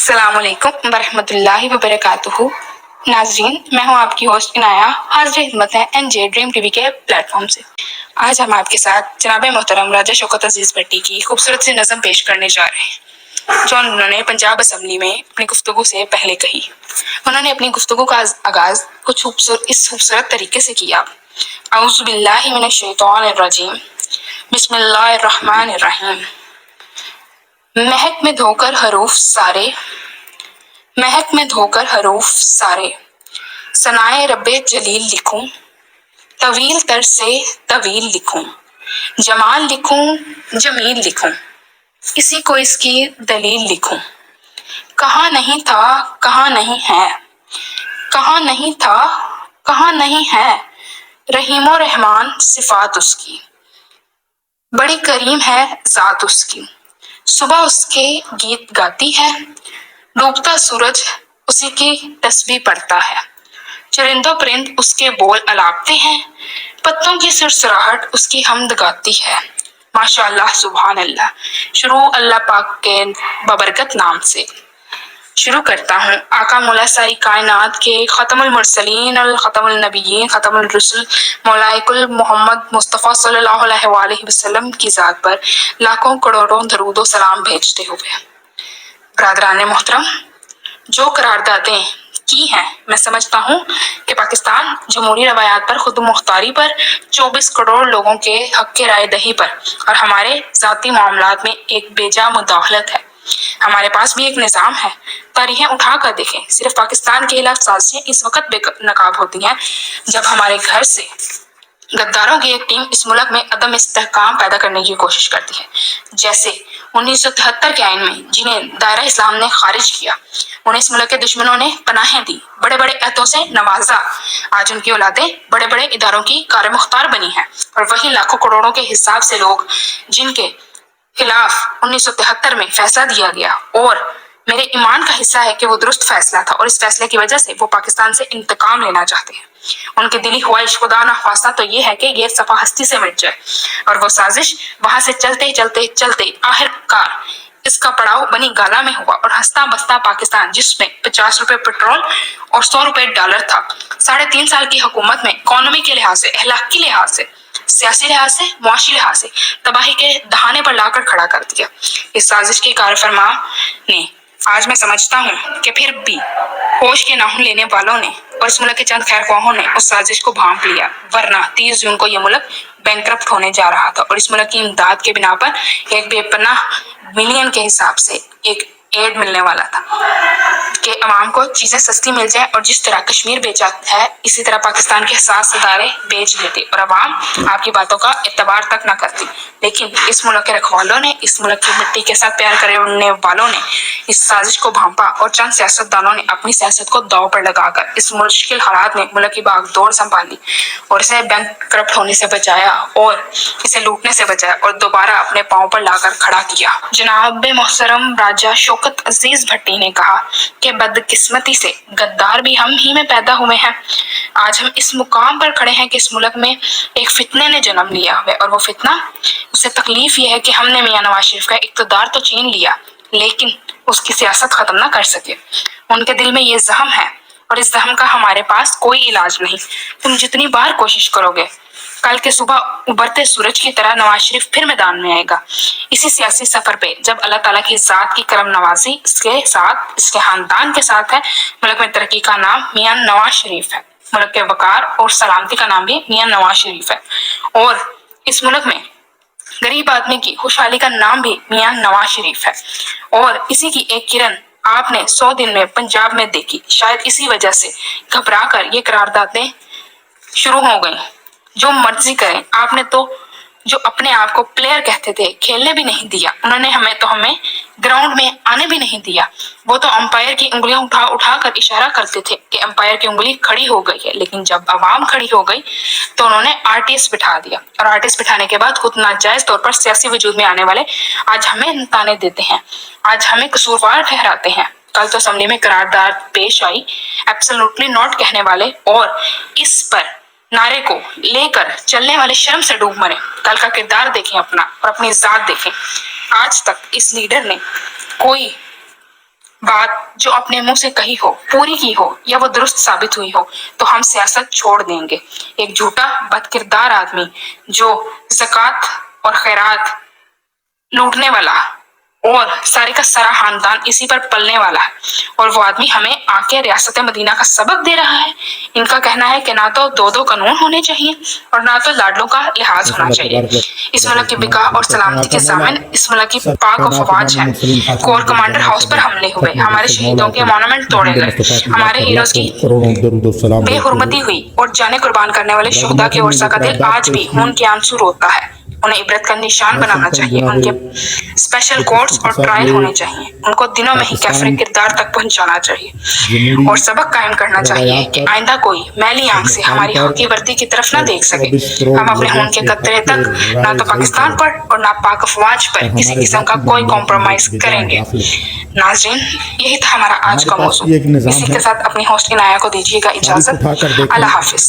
अस्सलाम वालेकुम वरहमतुल्लाहि वबरकातुहू। नाजरीन, मैं हूँ आपकी होस्ट इनाया, हाजिर खिदमत है एनजे ड्रीम टीवी के प्लेटफॉर्म से। आज हम आपके साथ जनाब मोहतरम राजा शौकत अजीज भट्टी की खूबसूरत सी नज़म पेश करने जा रहे हैं, जो उन्होंने पंजाब असम्बली में अपनी गुफ्तगू से पहले कही। उन्होंने अपनी गुफ्तगू का आगाज कुछ इस खूबसूरत तरीके से किया। औज़ु बिल्लाहि मिनश शैतानिर रजीम, बिस्मिल्लाहिर रहमानिर रहीम। महक में धोकर हरूफ सारे, महक में धोकर हरूफ सारे, सनाए रब्बे जलील लिखूं, तवील तर से तवील लिखूं, जमाल लिखूं जमील लिखूं, इसी को इसकी दलील लिखूं। कहाँ नहीं था कहाँ नहीं है, कहाँ नहीं था कहाँ नहीं है, रहीमो रहमान सिफात उसकी, बड़ी करीम है जात उसकी। सुबह उसके गीत गाती है, डूबता सूरज उसी की तस्बीह पढ़ता है, चरिंदो परिंद उसके बोल अलापते हैं, पत्तों की सुरसराहट उसकी हमद गाती है। माशाअल्लाह सुभान अल्लाह। शुरू अल्लाह पाक के बबरकत नाम से शुरू करता हूँ। आका मौला सारी कायनात के खतमुल मुरसलीन और खतमुल नबीयीन खतमुल रसूल मौलाइकुल मोहम्मद मुस्तफ़ा सल्लल्लाहु अलैहि वसल्लम की ज़ात पर लाखों करोड़ों दरूदो सलाम भेजते हुए, बरादरान मोहतरम, जो करारदादें की हैं, मैं समझता हूँ कि पाकिस्तान जमहूरी रवायात पर, खुद मुख्तारी पर, 24 करोड़ लोगों के हक के राय दही पर और हमारे ज़ाती मामलात में एक बेजा मुदाखलत है। हमारे पास भी एक निज़ाम है। तारीखें उठा कर देखें, सिर्फ पाकिस्तान के खिलाफ साजिशें इस वक्त बेनकाब होती हैं जब हमारे घर से गद्दारों की एक टीम इस मुल्क में अदम इस्तेहकाम पैदा करने की कोशिश करती है। जैसे 1973 के आइन में जिन्हें दायरा इस्लाम ने खारिज किया, उन्हें इस मुल्क के दुश्मनों ने पनाहें दी, बड़े बड़े अहदों से नवाजा। आज उनकी औलादें बड़े बड़े इदारों की कार मुख्तार बनी है, और वही लाखों करोड़ों के हिसाब से लोग जिनके खिलाफ 1973 में फैसला दिया गया, और मेरे ईमान का हिस्सा है कि वो दुरुस्त फैसला था, और इस फैसले की वजह से वो पाकिस्तान से इंतकाम लेना चाहते हैं। उनकी दिली ख्वाहिश, खुदा ना ख्वास्ता, तो ये है कि ये सफा हस्ती से मिट जाए, और वो साजिश वहां से चलते चलते चलते आखिरकार इसका पड़ाव बनी गाला में हुआ, और हंसता बसता पाकिस्तान, जिसमें 50 रुपए पेट्रोल और 100 रुपए डॉलर था, 3.5 साल की हुकूमत में इकोनॉमी के लिहाज से, अखलाकी लिहाज से, सियासी लिहाज से, मुआशी लिहाज से तबाही के दहाने पर लाकर खड़ा कर दिया। इस साजिश के कारफरमा ने, आज मैं समझता हूँ कि फिर भी होश के नाहुन लेने वालों ने और इस मुल्क के चंद खैरख्वाहों ने उस साजिश को भांप लिया, वरना 30 जून को यह मुल्क बैंकरप्ट होने जा रहा था, और इस मुल्क की इमदाद के बिना पर एक बेपनाह मिलियन के हिसाब से एक एड मिलने वाला था कि अवाम को चीजें सस्ती मिल जाए, और जिस तरह कश्मीर बेचा है इसी तरह पाकिस्तान के 7 इदारे बेच देते, और अवाम आपकी बातों का एतबार तक न करती। लेकिन इस मुल्क के रखवालों ने, इस मुल्क की मिट्टी के साथ प्यार करने वालों ने इस साजिश को भांपा, और चंद सियासतदानों ने अपनी सियासत को दांव पर लगाकर इस मुश्किल हालात में मुल्क की बागडोर संभाली, और इसे बैंकरप्ट होने से बचाया, और इसे लूटने से बचाया, और दोबारा अपने पांव पर लाकर खड़ा किया। जनाब मोहतरम राजा शौकत अजीज भट्टी ने कहा कि बदकिस्मती से गद्दार भी हम ही में पैदा हुए हैं। आज हम इस मुकाम पर खड़े हैं कि इस मुल्क में एक फितने ने जन्म लिया है, और वो फितना, उसे तकलीफ ये है कि हमने मियां नवाज शरीफ का इक़्तिदार तो छीन लिया, लेकिन उसकी सियासत खत्म ना कर सके। उनके दिल में ये जहम है, और इस जहम का हमारे पास कोई इलाज नहीं। तुम जितनी बार कोशिश करोगे, कल के सुबह उभरते सूरज की तरह नवाज शरीफ फिर मैदान में आएगा। इसी सियासी सफर पे जब अल्लाह ताला की जात की करम नवाजी इसके साथ, इसके खानदान के साथ है, मुल्क में तरक्की का नाम मियां नवाज शरीफ है, मुल्क के वकार और सलामती का नाम भी मियां नवाज शरीफ है, और इस मुल्क में गरीब आदमी की खुशहाली का नाम भी मियां नवाज शरीफ है। और इसी की एक किरण आपने 100 दिन में पंजाब में देखी। शायद इसी वजह से घबरा कर ये करारदादें शुरू हो गई। जो मर्जी करें, आपने तो जो अपने आप को प्लेयर कहते थे, खेलने भी नहीं दिया। उन्होंने हमें ग्राउंड में आने भी नहीं दिया। वो तो अंपायर की उंगलियां उठा उठा कर इशारा करते थे कि अंपायर की उंगली खड़ी हो गई है, लेकिन जब आवाम खड़ी हो गई तो उन्होंने आरटीएस बिठा दिया, और आरटीएस बिठाने के बाद खुद नाजायज तौर पर सियासी वजूद में आने वाले आज हमें ताने देते हैं, आज हमें कसूरवार ठहराते हैं। कल तो असेंबली में करारदाद पेश आई, एब्सोल्युटली नॉट कहने वाले और इस पर नारे को लेकर चलने वाले शर्म से डूब मरे। कल का किरदार देखें अपना, और अपनी जात देखें। आज तक इस लीडर ने कोई बात जो अपने मुंह से कही हो, पूरी की हो या वो दुरुस्त साबित हुई हो तो हम सियासत छोड़ देंगे। एक झूठा बदकिरदार आदमी जो ज़कात और खैरात लूटने वाला और सारे का सारा खानदान इसी पर पलने वाला है, और वो आदमी हमें आके रियासत मदीना का सबक दे रहा है। इनका कहना है कि ना तो दो दो कानून होने चाहिए और ना तो लाडलों का लिहाज होना चाहिए। इस मुल्क की बिका और सलामती के सामन इस मुल्क की पाक और फवाज है। कोर कमांडर हाउस पर हमले हुए, हमारे शहीदों के मॉन्यूमेंट तोड़े गए, हमारे हीरोज की बेहुरमती हुई और जाने कुर्बान करने वाले शुहदा के वर्षा का दिल आज भी खून के आंसू रोता है। उन्हें इबरत का निशान बनाना चाहिए, उनके स्पेशल कोर्ट्स और ट्रायल होने चाहिए, उनको दिनों में ही कैफरे किरदार तक पहुंचाना चाहिए और सबक कायम करना चाहिए कि आइंदा कोई मैली आंख से हमारी हकी वर्दी की तरफ ना देख सके। हम अपने खून के कतरे तक ना तो पाकिस्तान पर और ना पाक अफवाज पर किसी किस्म का कोई कॉम्प्रोमाइज करेंगे। नाज़रीन, यही था हमारा आज का मौजू। इसी के साथ अपनी होस्ट इनाया को दीजिएगा इजाजत। अल्लाह हाफिज।